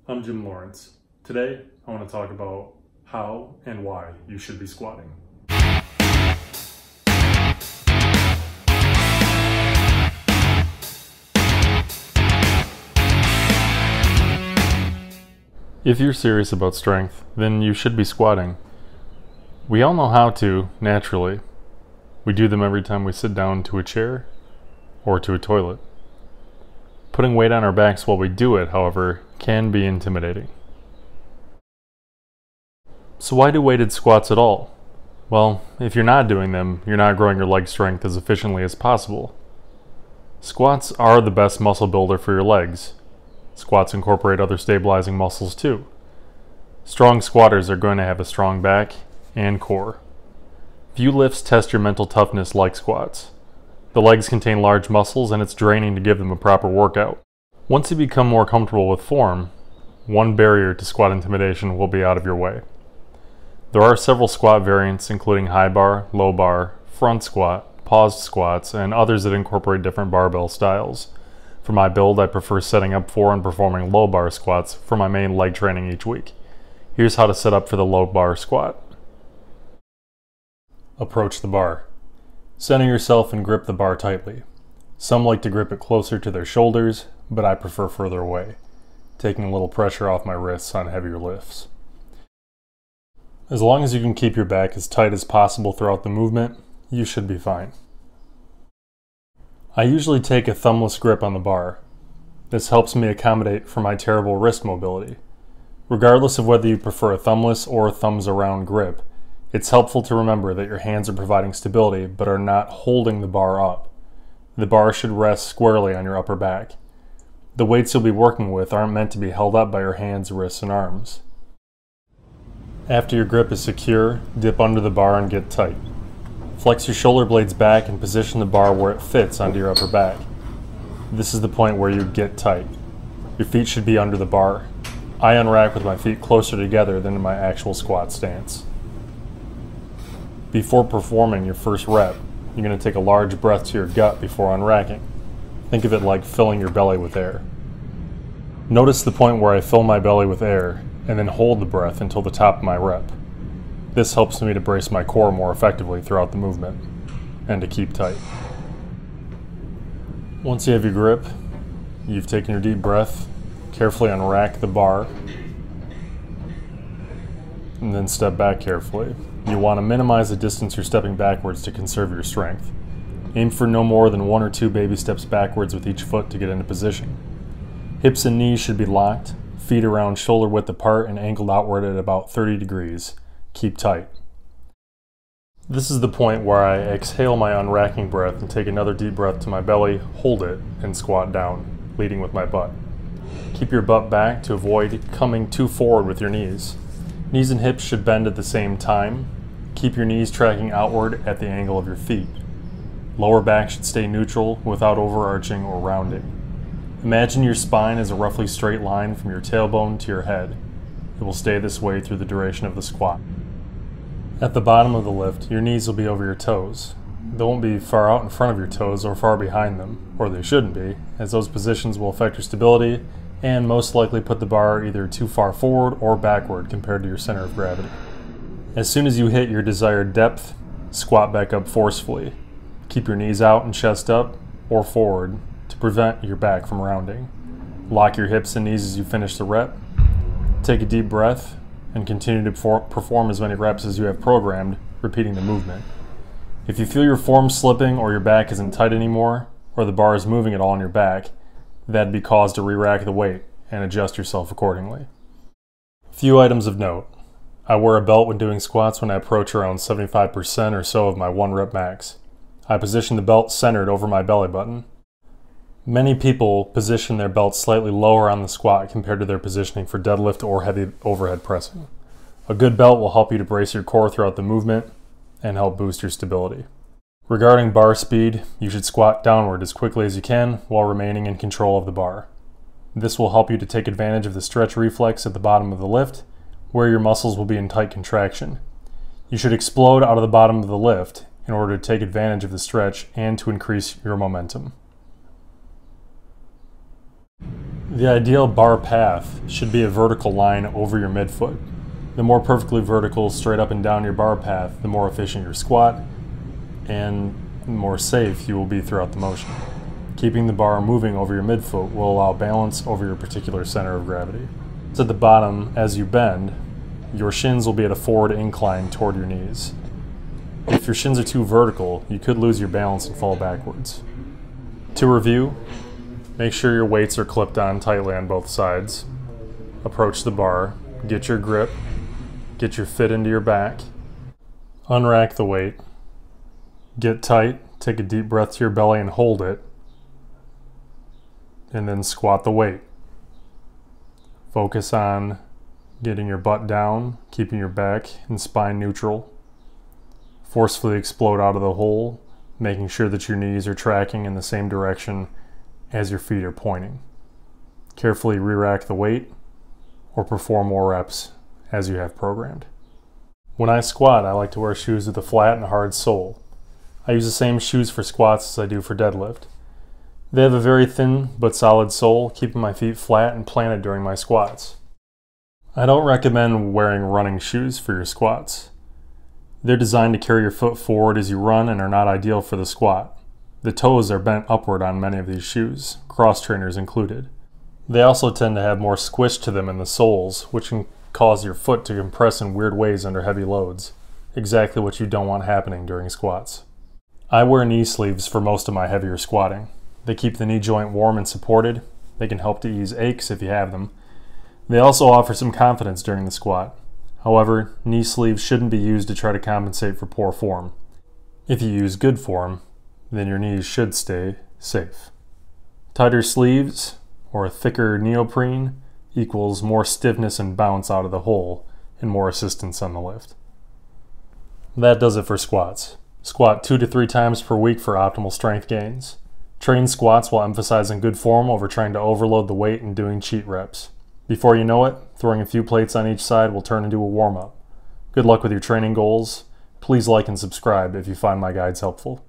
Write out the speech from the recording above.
I'm Jim Lawrence. Today, I want to talk about how and why you should be squatting. If you're serious about strength, then you should be squatting. We all know how to, naturally. We do them every time we sit down to a chair or to a toilet. Putting weight on our backs while we do it, however, can be intimidating. So why do weighted squats at all? Well, if you're not doing them, you're not growing your leg strength as efficiently as possible. Squats are the best muscle builder for your legs. Squats incorporate other stabilizing muscles too. Strong squatters are going to have a strong back and core. Few lifts test your mental toughness like squats. The legs contain large muscles and it's draining to give them a proper workout. Once you become more comfortable with form, one barrier to squat intimidation will be out of your way. There are several squat variants including high bar, low bar, front squat, paused squats, and others that incorporate different barbell styles. For my build, I prefer setting up for and performing low bar squats for my main leg training each week. Here's how to set up for the low bar squat. Approach the bar. Center yourself and grip the bar tightly. Some like to grip it closer to their shoulders, but I prefer further away, taking a little pressure off my wrists on heavier lifts. As long as you can keep your back as tight as possible throughout the movement, you should be fine. I usually take a thumbless grip on the bar. This helps me accommodate for my terrible wrist mobility. Regardless of whether you prefer a thumbless or a thumbs around grip, it's helpful to remember that your hands are providing stability but are not holding the bar up. The bar should rest squarely on your upper back. The weights you'll be working with aren't meant to be held up by your hands, wrists, and arms. After your grip is secure, dip under the bar and get tight. Flex your shoulder blades back and position the bar where it fits onto your upper back. This is the point where you get tight. Your feet should be under the bar. I unrack with my feet closer together than in my actual squat stance. Before performing your first rep, you're going to take a large breath to your gut before unracking. Think of it like filling your belly with air. Notice the point where I fill my belly with air and then hold the breath until the top of my rep. This helps me to brace my core more effectively throughout the movement and to keep tight. Once you have your grip, you've taken your deep breath, carefully unrack the bar, and then step back carefully. You want to minimize the distance you're stepping backwards to conserve your strength. Aim for no more than 1 or 2 baby steps backwards with each foot to get into position. Hips and knees should be locked, feet around shoulder width apart and angled outward at about 30 degrees. Keep tight. This is the point where I exhale my unracking breath and take another deep breath to my belly, hold it, and squat down, leading with my butt. Keep your butt back to avoid coming too forward with your knees. Knees and hips should bend at the same time. Keep your knees tracking outward at the angle of your feet. Lower back should stay neutral without overarching or rounding. Imagine your spine as a roughly straight line from your tailbone to your head. It will stay this way through the duration of the squat. At the bottom of the lift, your knees will be over your toes. They won't be far out in front of your toes or far behind them, or they shouldn't be, as those positions will affect your stability and most likely put the bar either too far forward or backward compared to your center of gravity. As soon as you hit your desired depth, squat back up forcefully. Keep your knees out and chest up or forward to prevent your back from rounding. Lock your hips and knees as you finish the rep. Take a deep breath and continue to perform as many reps as you have programmed, repeating the movement. If you feel your form slipping or your back isn't tight anymore, or the bar is moving at all on your back, that'd be cause to re-rack the weight and adjust yourself accordingly. A few items of note. I wear a belt when doing squats when I approach around 75% or so of my 1 rep max. I position the belt centered over my belly button. Many people position their belt slightly lower on the squat compared to their positioning for deadlift or heavy overhead pressing. A good belt will help you to brace your core throughout the movement and help boost your stability. Regarding bar speed, you should squat downward as quickly as you can while remaining in control of the bar. This will help you to take advantage of the stretch reflex at the bottom of the lift, where your muscles will be in tight contraction. You should explode out of the bottom of the lift in order to take advantage of the stretch and to increase your momentum. The ideal bar path should be a vertical line over your midfoot. The more perfectly vertical, straight up and down your bar path, the more efficient your squat and the more safe you will be throughout the motion. Keeping the bar moving over your midfoot will allow balance over your particular center of gravity. So at the bottom, as you bend, your shins will be at a forward incline toward your knees. If your shins are too vertical, you could lose your balance and fall backwards. To review, make sure your weights are clipped on tightly on both sides. Approach the bar, get your grip, get your fit into your back, unrack the weight, get tight, take a deep breath to your belly and hold it, and then squat the weight. Focus on getting your butt down, keeping your back and spine neutral. Forcefully explode out of the hole, making sure that your knees are tracking in the same direction as your feet are pointing. Carefully re-rack the weight or perform more reps as you have programmed. When I squat, I like to wear shoes with a flat and hard sole. I use the same shoes for squats as I do for deadlift. They have a very thin but solid sole, keeping my feet flat and planted during my squats. I don't recommend wearing running shoes for your squats. They're designed to carry your foot forward as you run and are not ideal for the squat. The toes are bent upward on many of these shoes, cross trainers included. They also tend to have more squish to them in the soles, which can cause your foot to compress in weird ways under heavy loads, exactly what you don't want happening during squats. I wear knee sleeves for most of my heavier squatting. They keep the knee joint warm and supported. They can help to ease aches if you have them. They also offer some confidence during the squat. However, knee sleeves shouldn't be used to try to compensate for poor form. If you use good form, then your knees should stay safe. Tighter sleeves or a thicker neoprene equals more stiffness and bounce out of the hole and more assistance on the lift. That does it for squats. Squat 2 to 3 times per week for optimal strength gains. Train squats while emphasizing good form over trying to overload the weight and doing cheat reps. Before you know it, throwing a few plates on each side will turn into a warm-up. Good luck with your training goals. Please like and subscribe if you find my guides helpful.